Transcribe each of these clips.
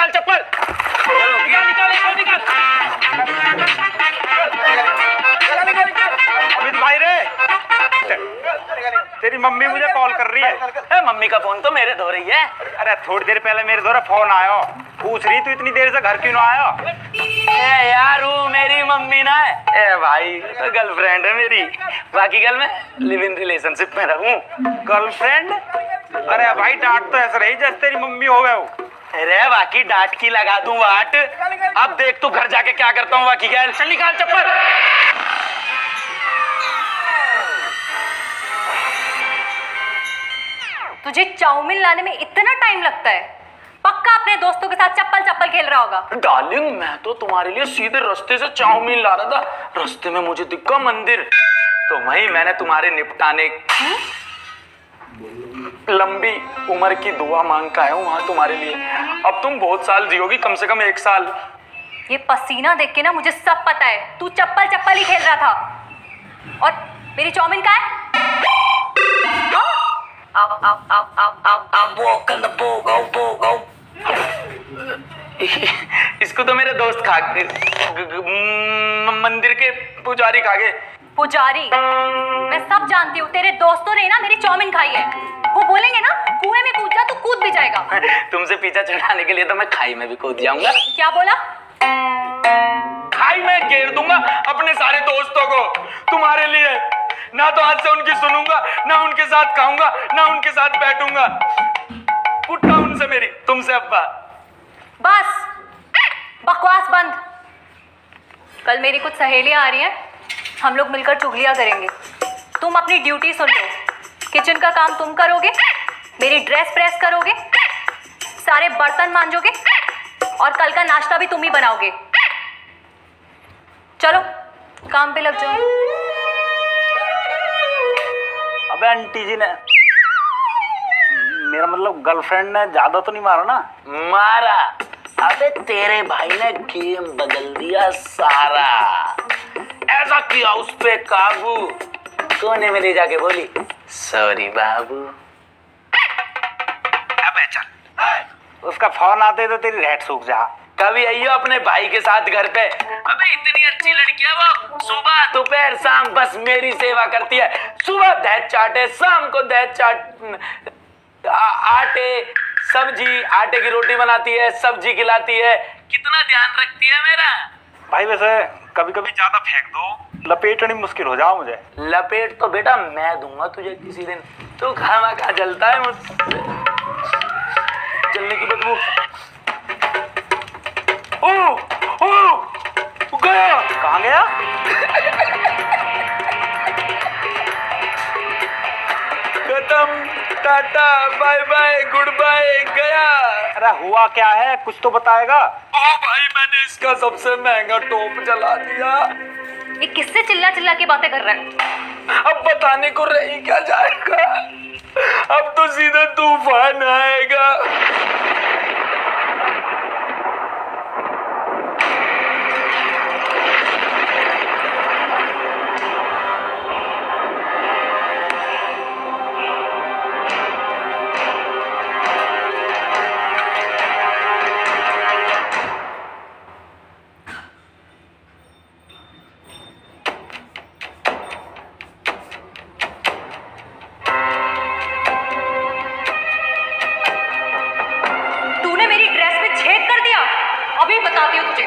निकाल चप्पल, निकाल निकाल निकाल अमित भाई रे, तेरी मम्मी मुझे कॉल कर रही है। मम्मी का फोन तो मेरे धो रही है। अरे थोड़ी देर पहले मेरे द्वारा फोन आया, पूछ रही तू इतनी देर से घर क्यों ना आया। ए यार वो मेरी मम्मी ना है। ए भाई तो गर्लफ्रेंड है मेरी, बाकी कल मैं लिव इन रिलेशनशिप में रहूं। गर्लफ्रेंड? अरे भाई डांट तो ऐसा रही जैसे तेरी मम्मी हो गए हो। अरे बाकी डांट की लगा दूं वाट, अब देख तू घर जाके क्या करता हूँ। बाकी क्या, चल निकाल चप्पल। तुझे चाउमीन लाने में इतना टाइम लगता है? पक्का अपने दोस्तों के साथ चप्पल चप्पल खेल रहा होगा। डार्लिंग मैं तो तुम्हारे लिए सीधे रास्ते से चाउमीन ला रहा था, रास्ते में मुझे दिखा मंदिर, तो वहीं मैंने तुम्हारे निपटाने लंबी उम्र की दुआ मांग का है वहां तुम्हारे लिए। अब तुम बहुत साल जियोगी, कम से कम 1 साल। ये पसीना देख के ना मुझे सब पता है, तू चप्पल चप्पल ही खेल रहा था। और मेरी चाउमीन कहाँ है? इसको तो मेरे दोस्त खा मंदिर के पुजारी खा गए। पुजारी? मैं सब जानती हूँ, तेरे दोस्तों ने ना मेरी चाउमीन खाई है। वो बोलेंगे ना कुएं में कूद जा, तो कूद भी जाएगा। तुमसे पीछा छुड़ाने के लिए तो मैं खाई में भी कूद जाऊंगा। क्या बोला? खाई में घेर दूंगा अपने सारे दोस्तों को तुम्हारे लिए। ना तो आज से उनकी सुनूंगा, ना उनके साथ खाऊंगा, ना उनके साथ बैठूंगा। कुट्टा उनसे मेरी, तुमसे अब्बा। बस बकवास बंद। कल मेरी कुछ सहेलियां आ रही हैं, हम लोग मिलकर चुगलियां करेंगे। तुम अपनी ड्यूटी सुन लो, किचन का काम तुम करोगे, मेरी ड्रेस प्रेस करोगे, सारे बर्तन मांजोगे और कल का नाश्ता भी तुम ही बनाओगे। चलो काम पे लग जाओ। अबे आंटी जी ने, मेरा मतलब गर्लफ्रेंड ने ज्यादा तो नहीं मारा ना? मारा। अबे तेरे भाई ने गेम बदल दिया सारा, ऐसा किया उस पे काबू, कोने में ले जाके बोली सॉरी बाबू। अबे चल, उसका फोन आते तो तेरी रेट सूख जा। कभी आइयो अपने भाई के साथ घर पे। अबे इतनी अच्छी लड़की है वो, सुबह दोपहर शाम बस मेरी सेवा करती है। सुबह दहेज चाटे, शाम को दहेज चाट, आटे सब्जी, आटे की रोटी बनाती है, सब्जी खिलाती है, कितना ध्यान रखती है मेरा। भाई वैसे कभी कभी ज्यादा फेंक दो, लपेटनी मुश्किल हो जाओ मुझे। लपेट तो बेटा मैं दूंगा तुझे किसी दिन, तू खाना खा जलता है मुझसे, जलने की बदबू। ओ गया। कहाँ गया? खत्म, tata bye bye goodbye, गया। अरे हुआ क्या है, कुछ तो बताएगा। ओ भाई मैंने इसका सबसे महंगा टॉप जला दिया। ये किससे चिल्ला चिल्ला की बातें कर रहा है? अब बताने को रह ही क्या जाएगा, अब तो सीधा तूफान आएगा। अभी बताती हूँ तुझे।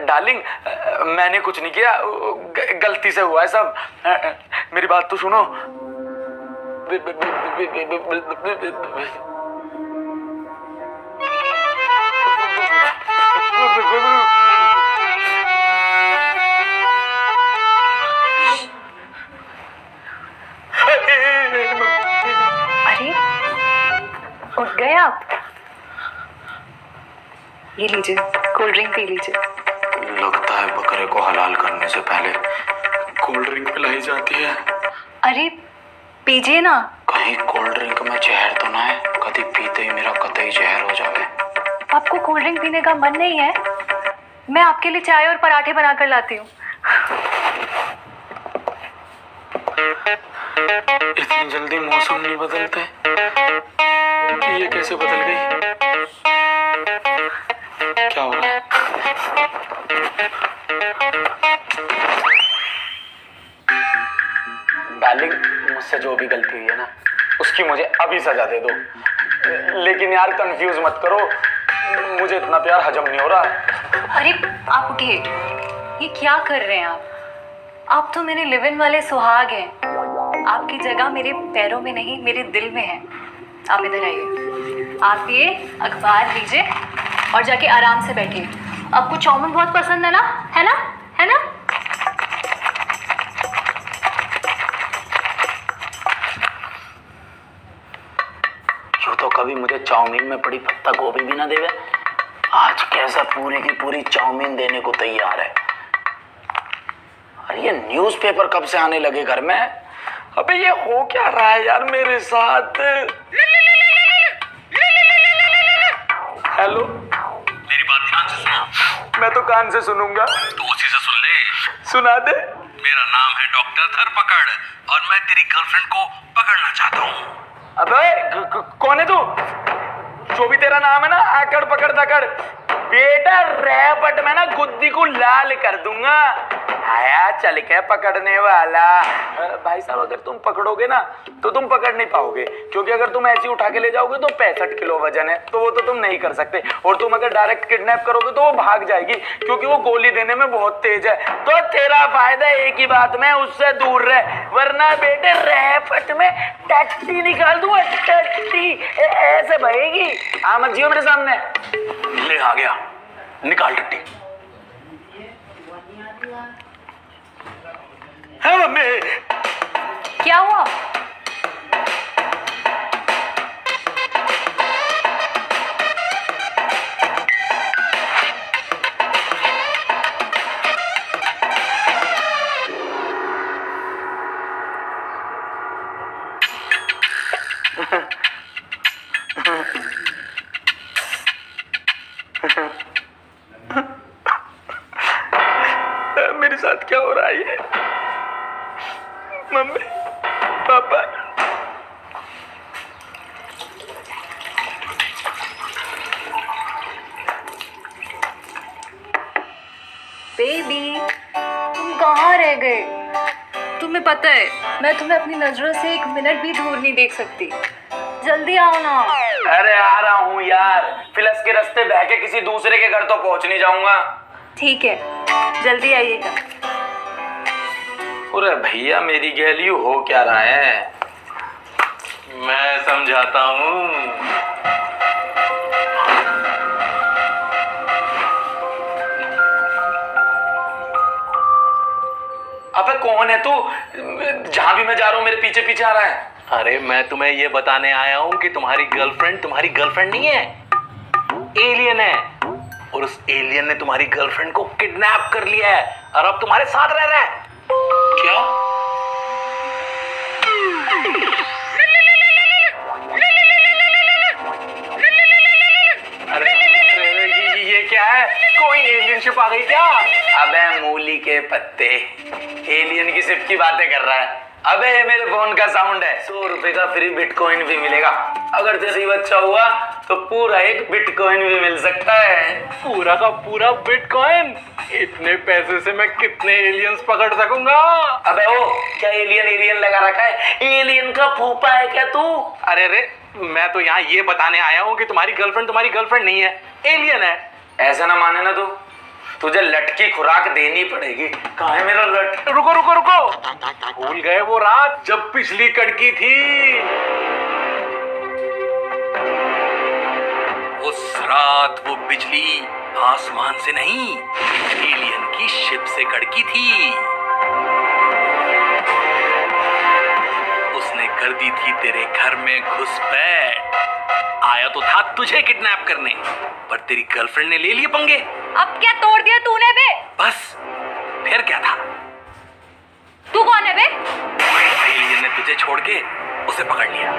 डार्लिंग मैंने कुछ नहीं किया, गलती से हुआ है सब। मेरी बात तो सुनो। अरे उठ गए आप? ये लीजिए, कोल्ड ड्रिंक पी लीजिए। लगता है बकरे को हलाल करने से पहले कोल्ड ड्रिंक पिलाई जाती है। अरे पीजिए ना। कहीं कोल्ड ड्रिंक में जहर तो ना है, कभी पीते ही मेरा कतई जहर हो जाए। आपको कोल्ड ड्रिंक पीने का मन नहीं है? मैं आपके लिए चाय और पराठे बना कर लाती हूँ। इतनी जल्दी मौसम नहीं बदलते। ये कैसे बदल गई? क्या हो रहा है? डार्लिंग, मुझसे जो भी गलती हुई है ना, उसकी मुझे अभी सजा दे दो। लेकिन यार कंफ्यूज मत करो, मुझे इतना प्यार हजम नहीं हो रहा। अरे आप उठिए, ये क्या कर रहे हैं आप? आप तो मेरे लिव इन वाले सुहाग हैं। आपकी जगह मेरे पैरों में नहीं, मेरे दिल में है। आप इधर आइए, आप ये अखबार लीजिए और जाके आराम से बैठिए। आपको चाउमीन बहुत पसंद है ना? है ना? है ना? यूं तो कभी मुझे चाउमीन में पड़ी पत्ता गोभी भी ना देवे, आज कैसा पूरी की पूरी चाउमीन देने को तैयार है। अरे ये न्यूज़पेपर कब से आने लगे घर में? अबे ये हो क्या रहा है यार मेरे साथ? हेलो, मेरी बात ध्यान से सुनो। मैं तो कान से सुनूंगा। तो उसी से सुन ले। सुना दे। मेरा नाम है डॉक्टर धरपकड़ और मैं तेरी गर्लफ्रेंड को पकड़ना चाहता हूँ। अबे कौन है तू? जो भी तेरा नाम है ना, आकड़ पकड़ दकड़, बेटा रैपट में ना गुद्दी को लाल कर दूंगा। आया चल के पकड़ने वाला। भाई साहब, अगर तुम पकड़ोगे ना तो तुम पकड़ नहीं पाओगे, क्योंकि अगर तुम ऐसे उठा के ले जाओगे तो 65 किलो वजन है, तो वो तो तुम नहीं कर सकते। और तुम अगर डायरेक्ट किडनैप करोगे तो वो भाग जाएगी, क्योंकि वो गोली देने में बहुत तेज है। तो तेरा फायदा एक ही बात में, उससे दूर रह, वरना बेटे रैपट में टट्टी निकाल दूंगा। टट्टी ऐसे बहेगी। आ मत जियो मेरे सामने। ले आ गया, निकाल टट्टी। है मम्मी। क्या हुआ? मेरे साथ क्या हो रहा है ये? मम्मी, पापा, बेबी, तुम कहाँ रह गए? तुम्हें पता है मैं तुम्हें अपनी नजरों से एक मिनट भी दूर नहीं देख सकती। जल्दी आओ ना। अरे आ रहा हूँ यार, फिलस के रास्ते बह के किसी दूसरे के घर तो पहुँच नहीं जाऊंगा। ठीक है, जल्दी आइएगा। अरे भैया, मेरी गैलियू हो क्या रहा है? मैं समझाता हूँ। अबे कौन है तू? जहां भी मैं जा रहा हूँ मेरे पीछे पीछे आ रहा है। अरे मैं तुम्हें ये बताने आया हूँ कि तुम्हारी गर्लफ्रेंड नहीं है, एलियन है। और उस एलियन ने तुम्हारी गर्लफ्रेंड को किडनैप कर लिया है और अब तुम्हारे साथ रह रहा है। क्या? अरे ये क्या है? कोई एलियन शिप आ गई क्या? अबे मूली के पत्ते, एलियन की शिप की बातें कर रहा है। अबे ये मेरे फोन का साउंड है। 100 रुपए का फ्री बिटकॉइन भी मिलेगा। अगर जैसे ही अच्छा हुआ तो पूरा एक बिटकॉइन भी मिल सकता है। पूरा का पूरा बिटकॉइन? इतने पैसे से मैं कितने एलियंस पकड़ सकूंगा? अबे ओ, क्या एलियन लगा रखा है? एलियन का फूफा है क्या तू? अरे मैं तो यहाँ ये बताने आया हूँ कि तुम्हारी गर्लफ्रेंड नहीं है, एलियन है। ऐसा ना माने ना तू, तुझे लटकी खुराक देनी पड़ेगी। कहाँ है मेरा लट? रुको, भूल गए वो रात जब पिछली कड़की थी? उस रात वो बिजली आसमान से नहीं, एलियन की शिप से कड़की थी। उसने कर दी थी तेरे घर में घुसपैठ। आया तो था तुझे किडनैप करने, पर तेरी गर्लफ्रेंड ने ले लिए पंगे। अब क्या तोड़ दिया तूने बे? बस फिर क्या था? तू कौन है बे? एलियन ने तुझे छोड़ के उसे पकड़ लिया।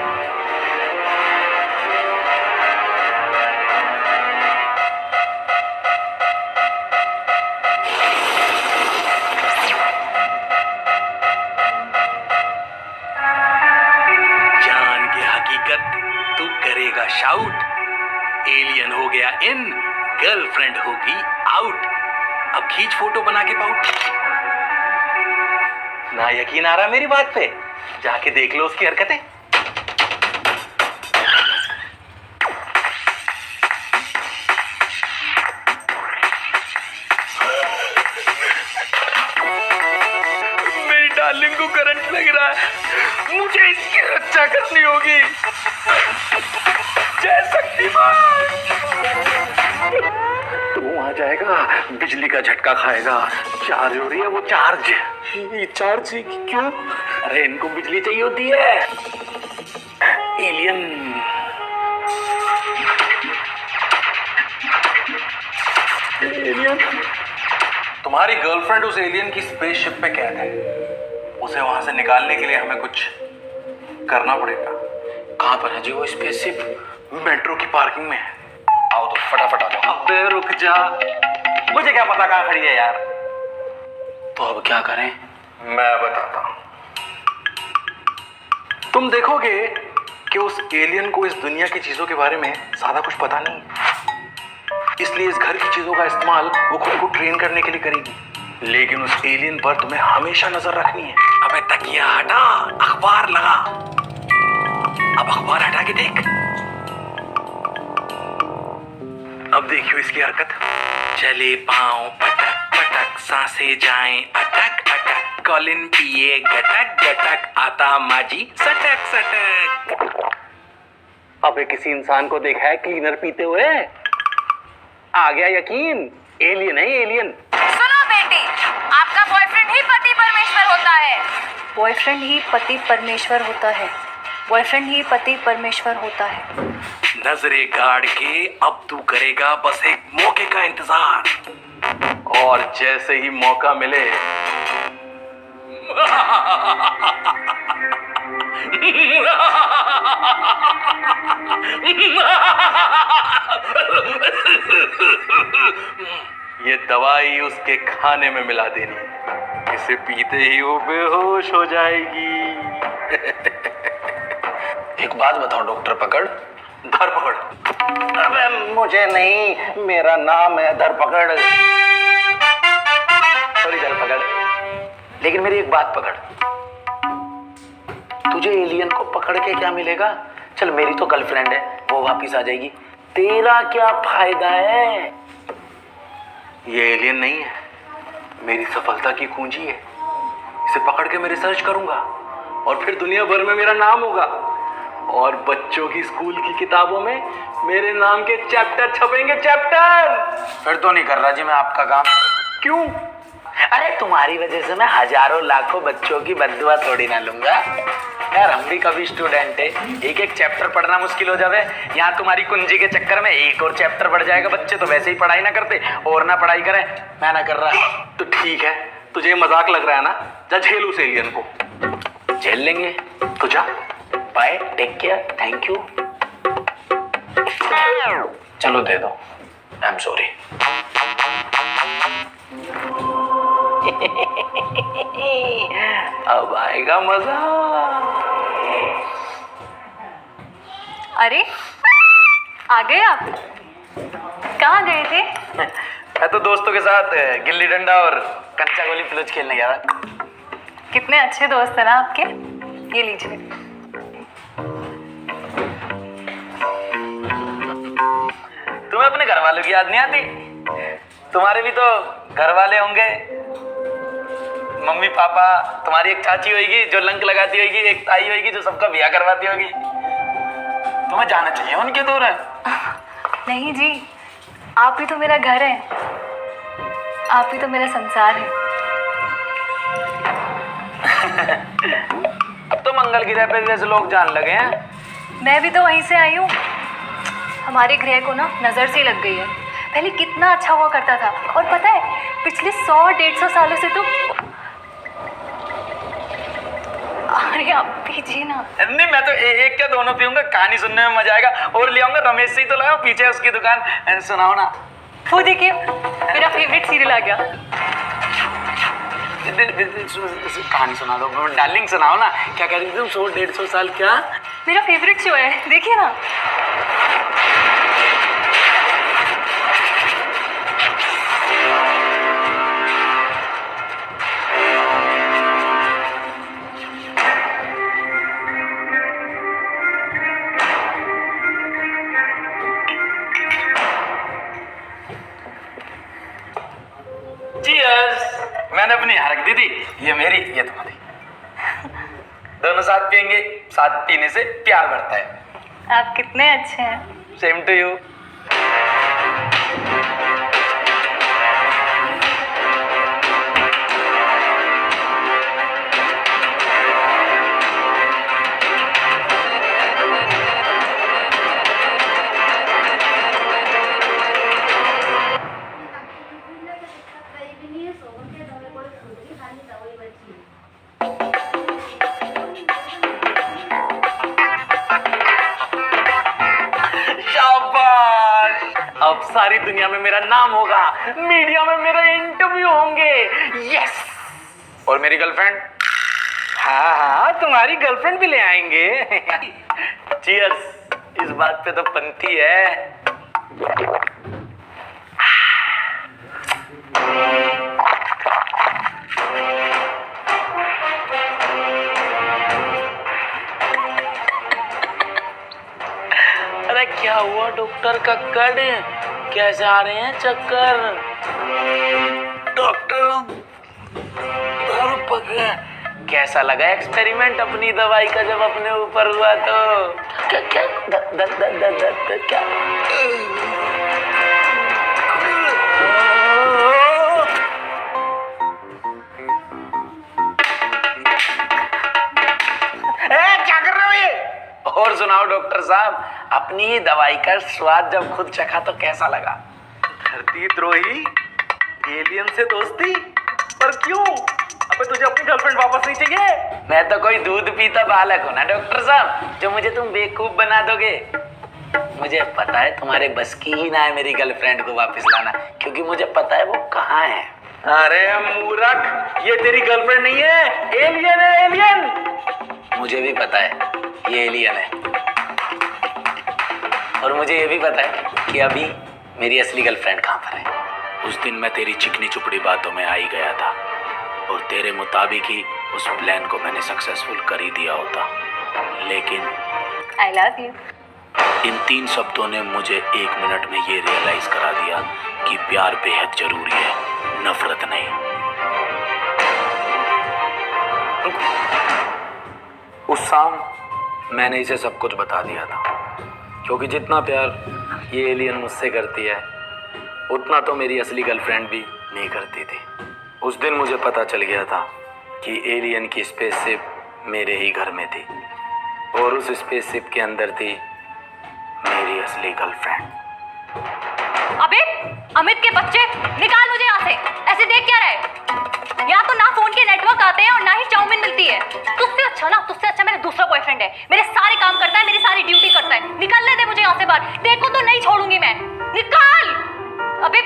इन, गर्लफ्रेंड होगी आउट। अब खींच फोटो बना के पाउट। ना यकीन आ रहा मेरी बात पे? जाके देख लो उसकी हरकतें। मेरी डार्लिंग को करंट लग रहा है, मुझे इसकी रक्षा करनी होगी। जय शक्तिमान। तू आ जाएगा, बिजली का झटका खाएगा। चार्ज हो रही है वो, चार्ज। ये चार्ज क्यों? अरे इनको बिजली चाहिए होती है। एलियन। एलियन। तुम्हारी गर्लफ्रेंड उस एलियन की स्पेसशिप पे कैद है। उसे वहां से निकालने के लिए हमें कुछ करना पड़ेगा। कहाँ पर है जी वो स्पेसशिप? मेट्रो की पार्किंग में है। आओ तो फटाफट आ जाओ। अबे रुक जा, मुझे क्या पता कहाँ खड़ी है यार। तो अब क्या करें? मैं बताता हूं। तुम देखोगे कि उस एलियन को इस दुनिया की चीजों के बारे में ज्यादा कुछ पता नहीं, इसलिए इस घर की चीजों का इस्तेमाल वो खुद को ट्रेन करने के लिए करेगी। लेकिन उस एलियन पर तुम्हें हमेशा नजर रखनी है। अबे तकिया हटा, अखबार लगा। अब अखबार हटा के देख। अब देखियो इसकी हरकत। चले पांव पटक पटक, सांसें जाएं अटक अटक, कॉलिन पिए गटक गटक, आता माजी सटक सटक। अबे किसी इंसान को देखा है क्लीनर पीते हुए? आ गया यकीन, एलियन है एलियन। सुनो बेटी, आपका बॉयफ्रेंड ही पति परमेश्वर होता है। बॉयफ्रेंड ही पति परमेश्वर होता है। बॉयफ्रेंड ही पति परमेश्वर होता है। नजरे गाड़ के अब तू करेगा बस एक मौके का इंतजार, और जैसे ही मौका मिले ये दवाई उसके खाने में मिला देनी। इसे पीते ही वो बेहोश हो जाएगी। एक बात बताओ डॉक्टर पकड़। धरपकड़? अबे मुझे नहीं, मेरा नाम है धरपकड़। सॉरी धरपकड़, लेकिन मेरी एक बात पकड़। तुझे एलियन को पकड़ के क्या मिलेगा? चल मेरी तो गर्लफ्रेंड है, वो वापिस आ जाएगी। तेरा क्या फायदा है? ये एलियन नहीं है, मेरी सफलता की कुंजी है। इसे पकड़ के मैं रिसर्च करूंगा और फिर दुनिया भर में मेरा नाम होगा, और बच्चों की स्कूल की किताबों में मेरे नाम के चैप्टर छपेंगे। चैप्टर। फिर तो नहीं कर रहा जी मैं आपका काम। क्यों? अरे तुम्हारी वजह से मैं हजारों लाखों बच्चों की बद्दुआ थोड़ी ना लूंगा यार। हम भी कभी स्टूडेंट है, एक एक चैप्टर पढ़ना मुश्किल हो जावे। यहाँ तुम्हारी कुंजी के चक्कर में एक और चैप्टर बढ़ जाएगा। बच्चे तो वैसे ही पढ़ाई ना करते और ना पढ़ाई करें। मैं ना कर रहा। तो ठीक है, तुझे मजाक लग रहा है ना? जा झेल उस एलियन को। झेल लेंगे तो जा। Bye, take care, thank you. चलो दे दो, आई एम सॉरी। अब आएगा मजा। अरे आ गए आप? कहाँ गए थे? मैं तो दोस्तों के साथ गिल्ली डंडा और कंचा गोली पिलोच खेलने गया था। कितने अच्छे दोस्त हैं ना आपके। ये लीजिए। तुम्हें अपने घर वालों की याद नहीं आती? तुम्हारे भी तो घर वाले होंगे, मम्मी पापा। तुम्हारी एक चाची होगी जो लंक लगाती होगी, एक ताई होगी जो सबका ब्याह करवाती होगी। तुम्हें जाना चाहिए उनके दूर है। नहीं जी, आप ही तो मेरा घर है, आप ही तो मेरा संसार है। अब तो मंगल गिरह पे जैसे लोग जान लगे हैं। मैं भी तो वहीं से आई हूँ। हमारे गृह को ना नज़र सी लग गई है। पहले कितना अच्छा हुआ करता था, और पता है पिछले 100-150 सालों से तो। अरे आप पीजिए ना। नहीं मैं तो एक क्या दोनों पीऊंगा, कहानी सुनने में मजा आएगा। और ले आऊंगा, रमेश से ही तो लाया, पीछे उसकी दुकान। सुनाओ ना। वो देखिए मेरा फेवरेट सीरियल आ गया। कहानी सुना दो डार्लिंग, सुनाओ ना। क्या कह रही थी तुम? 100-150 साल? क्या? मेरा फेवरेट शो है, देखिए ना। चीयर्स। मैंने अपनी यहाँ रख दी थी, ये मेरी, ये तुम्हारी। दोनों साथ पियेंगे, साथ पीने से प्यार बढ़ता है। आप कितने अच्छे हैं। Same to you. अब सारी दुनिया में मेरा नाम होगा, मीडिया में मेरे इंटरव्यू होंगे। यस। और मेरी गर्लफ्रेंड? हाँ हाँ, तुम्हारी गर्लफ्रेंड भी ले आएंगे। चीयर्स। इस बात पे तो पंथी है। अरे क्या हुआ डॉक्टर कक्कड़, कैसे आ रहे हैं चक्कर? डॉक्टर कैसा लगा एक्सपेरिमेंट अपनी दवाई का जब अपने ऊपर हुआ तो? क्या क्या क्या? क्या कर रहे हो ये? और सुनाओ डॉक्टर साहब, अपनी ही दवाई का स्वाद जब खुद चखा तो कैसा लगा? धरती द्रोही, एलियन से दोस्ती, पर क्यों? अबे तुझे अपनी गर्लफ्रेंड वापस नहीं चाहिए? मैं तो कोई दूध पीता बालक हूँ ना डॉक्टर साहब, जो मुझे तुम बेवकूफ बना दोगे। मुझे पता है तुम्हारे बस की ही ना है मेरी गर्लफ्रेंड को वापस लाना, क्योंकि मुझे पता है वो कहाँ है। अरे मूर्ख, ये तेरी गर्लफ्रेंड नहीं है, एलियन है, एलियन। मुझे भी पता है ये एलियन है, और मुझे ये भी पता है कि अभी मेरी असली गर्लफ्रेंड कहाँ पर है। उस दिन मैं तेरी चिकनी चुपड़ी बातों में आ ही गया था, और तेरे मुताबिक ही उस प्लान को मैंने सक्सेसफुल कर ही दिया होता, लेकिन आई लव यू। इन 3 शब्दों ने मुझे 1 मिनट में ये रियलाइज करा दिया कि प्यार बेहद जरूरी है, नफरत नहीं। उस शाम मैंने इसे सब कुछ बता दिया था, क्योंकि जितना प्यार ये एलियन मुझसे करती है उतना तो मेरी असली गर्लफ्रेंड भी नहीं करती थी। उस दिन मुझे पता चल गया था कि एलियन की स्पेसशिप मेरे ही घर में थी, और उस स्पेसशिप के अंदर थी मेरी असली गर्लफ्रेंड। अबे अमित के बच्चे, निकाल मुझे यहाँ से। ऐसे देख क्या रहा है? यहाँ तो ना फोन के नेटवर्क आते हैं और ना ही चाउमीन मिलती है। तुझसे अच्छा मेरा दूसरा बॉयफ्रेंड है, मेरे सारे काम करता है, मेरी सारी ड्यूटी करता है। निकलने दे मुझे यहाँ से बाहर, देखो तो नहीं छोड़ूंगी मैं। निकाल, अबे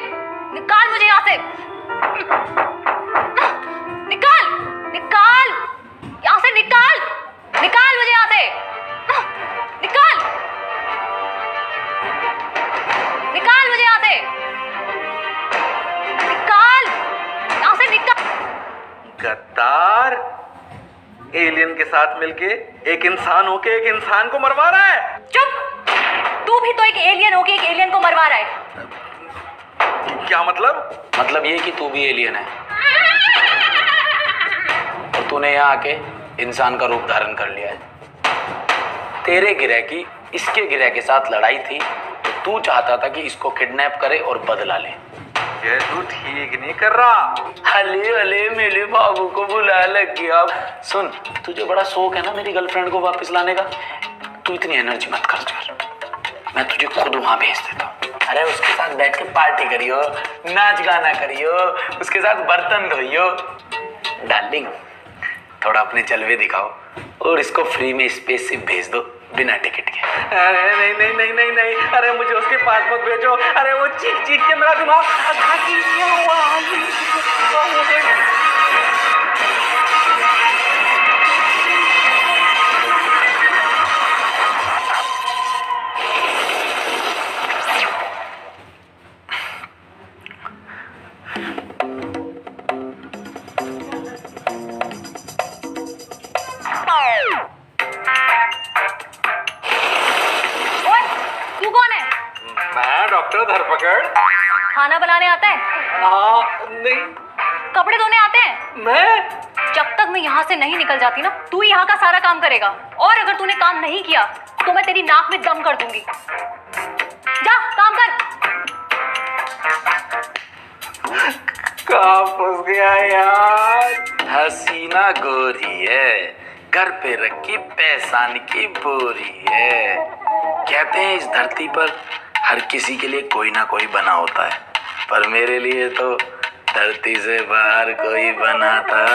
निकाल मुझे यहाँ से। निकाल निकाल यहाँ से, निकाल निकाल मुझे यहाँ से। निकाल निकाल मुझे यहाँ से, निकाल यहाँ से, निकाल। गद्दार, एलियन के साथ मिलके एक इंसान होके एक इंसान को मरवा रहा है। चुप, तू भी तो एक एलियन होके एक एलियन को मरवा रहा है। क्या मतलब? मतलब ये कि तू भी एलियन है, और तूने यहाँ आके इंसान का रूप धारण कर लिया है। तेरे गिरह की इसके गिरह के साथ लड़ाई थी, तो तू चाहता था कि इसको किडनैप करे और बदला ले। ये तू ठीक नहीं कर रहा। हले हले मेरे बाबू को बुला लगी। अब सुन, तुझे बड़ा शौक है ना मेरी गर्लफ्रेंड को वापस लाने का, तू इतनी एनर्जी मत खर्च कर, मैं तुझे खुद वहां भेज देता हूँ। अरे उसके साथ बैठ के पार्टी करियो, नाच गाना करियो, उसके साथ बर्तन धोइयो। डार्लिंग, थोड़ा अपने जलवे दिखाओ, और इसको फ्री में स्पेसशिप भेज दो बिना टिकट के। अरे नहीं नहीं नहीं नहीं नहीं, अरे मुझे उसके पास मत भेजो। अरे वो चीख चीख के मेरा दिमाग डॉक्टर धरपकड़। खाना बनाने आता है? हाँ, नहीं कपड़े धोने आते हैं? मैं जब तक मैं यहाँ से नहीं निकल जाती ना, तू यहाँ का सारा काम करेगा। और अगर तूने काम नहीं किया तो मैं तेरी नाक में दम कर दूंगी। जा काम कर। कहाँ फंस गया यार। हसीना गोरी है, घर पे रखी पैसान की बोरी है। कहते हैं इस धरती पर हर किसी के लिए कोई ना कोई बना होता है, पर मेरे लिए तो धरती से बाहर कोई बना था।